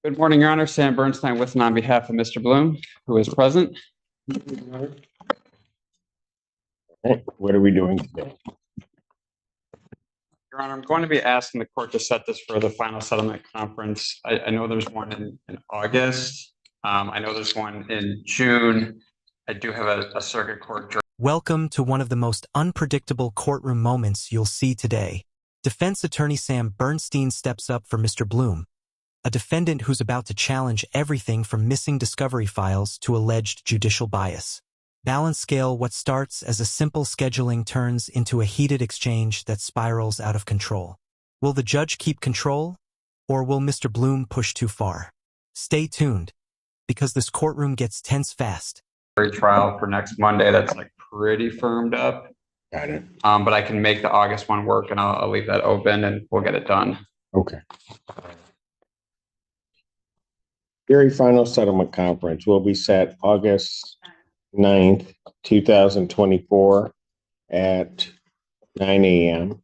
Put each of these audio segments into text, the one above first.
Good morning, Your Honor. Sam Bernstein with and on behalf of Mr. Bloom, who is present. What are we doing today? Your Honor, I'm going to be asking the court to set this for the final settlement conference. I know there's one in August. I know there's one in June. I do have a circuit court. Welcome to one of the most unpredictable courtroom moments you'll see today. Defense attorney Sam Bernstein steps up for Mr. Bloom, a defendant who's about to challenge everything from missing discovery files to alleged judicial bias. Balance scale what starts as a simple scheduling turns into a heated exchange that spirals out of control. Will the judge keep control, or will Mr. Bloom push too far? Stay tuned, because this courtroom gets tense fast. Trial for next Monday that's like pretty firmed up. Got it. But I can make the August one work, and I'll leave that open and we'll get it done. Okay. Jury final settlement conference will be set August 9th, 2024 at 9 a.m.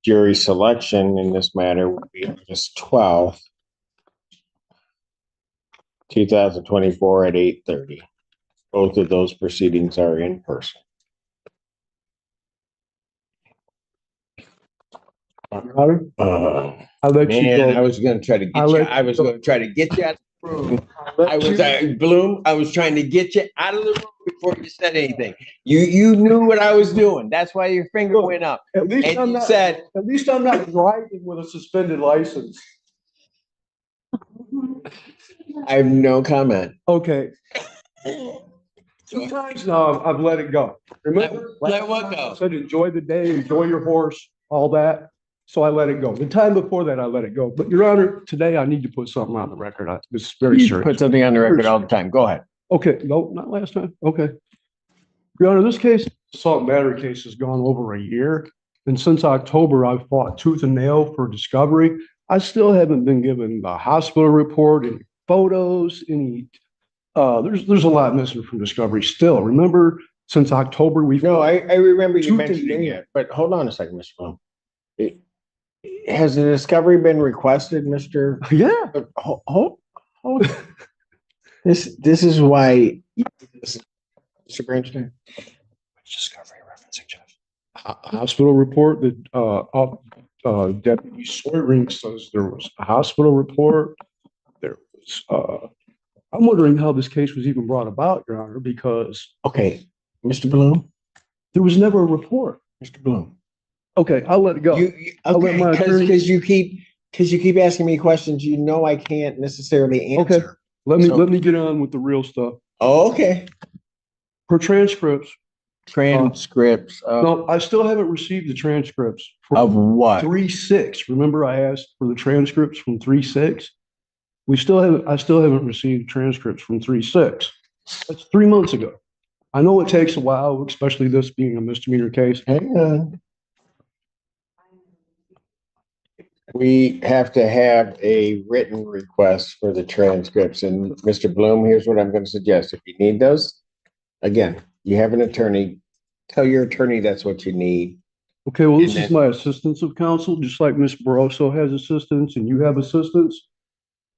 Jury selection in this matter will be August 12th, 2024 at 8:30. Both of those proceedings are in person. I'll let you go. I was going to try to get you. I was going to try to get you out of the room. Bloom. I was trying to get you out of the room before you said anything. You knew what I was doing. That's why your finger went up. At least I'm not driving with a suspended license. I have no comment. Okay. 2 times now I've let it go. Remember? Let what go? I said enjoy the day, enjoy your horse, all that. So I let it go. The time before that, I let it go. But Your Honor, today I need to put something on the record. This is very serious. Put something on the record all the time. Go ahead. Okay. No, not last time. Okay. Your Honor, this case, assault and battery case, has gone over a year. And since October, I've fought tooth and nail for discovery. I still haven't been given the hospital report, any photos, any. There's a lot missing from discovery still. Remember, since October, we've. No, I remember you mentioning it. But hold on a second, Mr. Bloom. Has the discovery been requested, Mr.? Yeah. Hold. This is why, Mr. Bernstein. Which discovery referencing, Jeff? Hospital report that Deputy Sawyering says there was a hospital report. There was. I'm wondering how this case was even brought about, Your Honor, because. Okay, Mr. Bloom. There was never a report, Mr. Bloom. Okay, I'll let it go. Because you keep asking me questions you know I can't necessarily answer. Okay, let me get on with the real stuff. Oh, okay. For transcripts. No, I still haven't received the transcripts of what? 3-6. Remember, I asked for the transcripts from 3-6. I still haven't received transcripts from 3-6. That's 3 months ago. I know it takes a while, especially this being a misdemeanor case. Hang on. We have to have a written request for the transcripts. And Mr. Bloom, here's what I'm going to suggest. If you need those, again, you have an attorney. Tell your attorney that's what you need. Okay, well, this is my assistance of counsel, just like Ms. Barroso has assistants and you have assistants.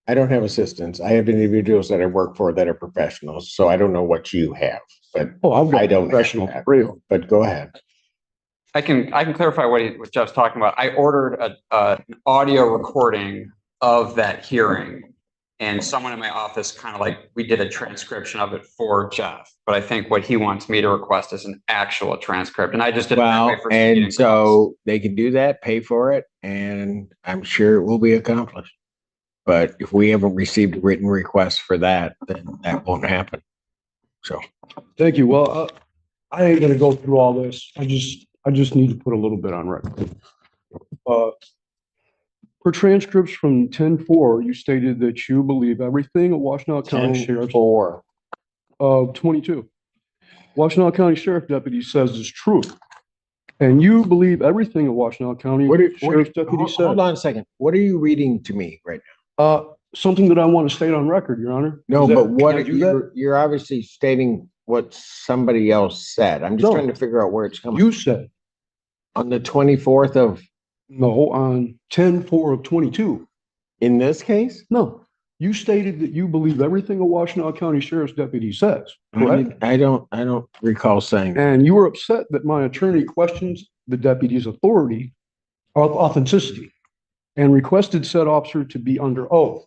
I don't have assistants. I have individuals that I work for that are professionals. So I don't know what you have, but I don't have real. But go ahead. I can clarify what Jeff's talking about. I ordered an audio recording of that hearing, and someone in my office we did a transcription of it for Jeff. But I think what he wants me to request is an actual transcript, and I just didn't. And so they can do that, pay for it, and I'm sure it will be accomplished. But if we haven't received a written request for that, then that won't happen. So, thank you. Well, I ain't gonna go through all this. I just need to put a little bit on record. For transcripts from 10-4, you stated that you believe everything a Washtenaw County Sheriff's 22. Washtenaw County Sheriff Deputy says is true. And you believe everything a Washtenaw County Sheriff's Deputy says. Hold on a second. What are you reading to me right now? Something that I want to state on record, Your Honor. No, but what you're obviously stating what somebody else said. I'm just trying to figure out where it's coming. You said. On the 24th of? No, on 10-4 of 22. In this case? No, you stated that you believe everything a Washtenaw County Sheriff's deputy says, correct? I don't recall saying that. And you were upset that my attorney questions the deputy's authority of authenticity and requested said officer to be under oath.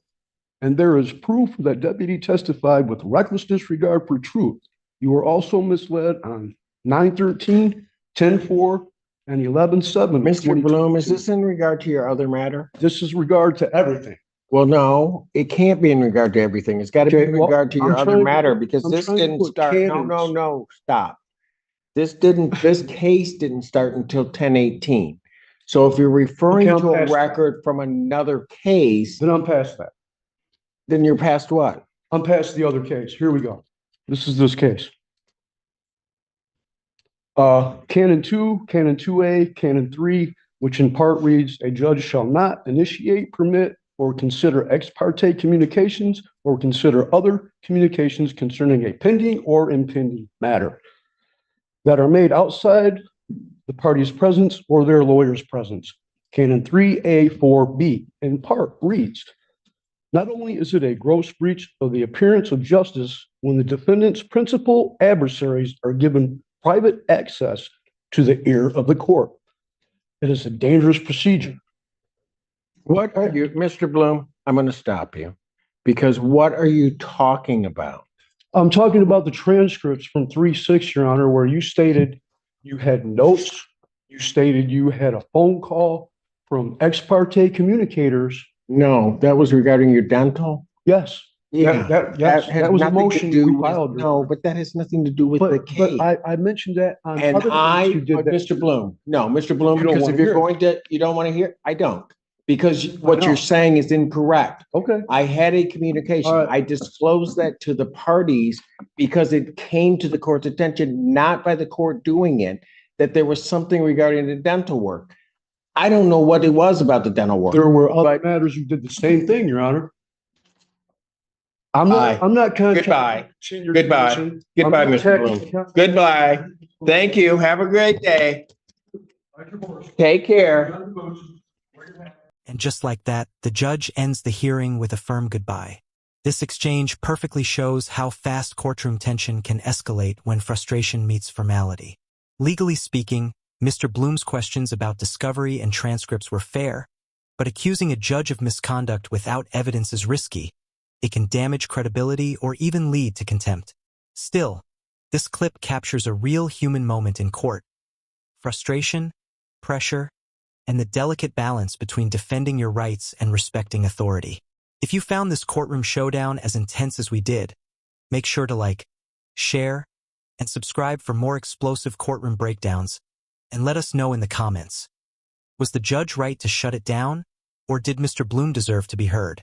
And there is proof that deputy testified with reckless disregard for truth. You were also misled on 9/13, 10/4, and 11/7. Mr. Bloom, is this in regard to your other matter? This is regard to everything. Well, no, it can't be in regard to everything. It's got to be Okay, in well, regard to your I'm other trying to matter put- because I'm this trying to didn't put start. canons. No, stop. This case didn't start until 10/18. So if you're referring Okay, I'm to a past that. record from another case, Then I'm past that. then you're past what? I'm past the other case. Here we go. This is this case. Canon 2, Canon 2A, Canon 3, which in part reads, a judge shall not initiate, permit, or consider ex parte communications or consider other communications concerning a pending or impending matter that are made outside the party's presence or their lawyer's presence. Canon 3A4B in part reads, not only is it a gross breach of the appearance of justice when the defendant's principal adversaries are given private access to the ear of the court. It is a dangerous procedure. What are you, Mr. Bloom? I'm going to stop you because what are you talking about? I'm talking about the transcripts from 3/6, Your Honor, where you stated you had notes, you stated you had a phone call from ex parte communicators. No, that was regarding your dental. Yes. Yeah, That was a nothing to motion do we with- filed. Your No, Honor. but that has nothing to do with the But case. I mentioned that on And other days you did that. Mr. Bloom, no, Mr. Bloom, You don't because wanna if you're hear it. going to, you don't want to hear, I don't. Because what know. you're saying is incorrect. Okay. I had a communication. All right. I disclosed that to the parties because it came to the court's attention, not by the court doing it, that there was something regarding the dental work. I don't know what it was about the dental work. There were other But- matters you did the same thing, Your Honor. Bye. I'm not Goodbye. Goodbye. Goodbye, Mr. Bloom. Goodbye. Thank you. Have a great day. Take care. And just like that, the judge ends the hearing with a firm goodbye. This exchange perfectly shows how fast courtroom tension can escalate when frustration meets formality. Legally speaking, Mr. Bloom's questions about discovery and transcripts were fair, but accusing a judge of misconduct without evidence is risky. It can damage credibility or even lead to contempt. Still, this clip captures a real human moment in court. Frustration, pressure, and the delicate balance between defending your rights and respecting authority. If you found this courtroom showdown as intense as we did, make sure to like, share, and subscribe for more explosive courtroom breakdowns, and let us know in the comments. Was the judge right to shut it down, or did Mr. Bloom deserve to be heard?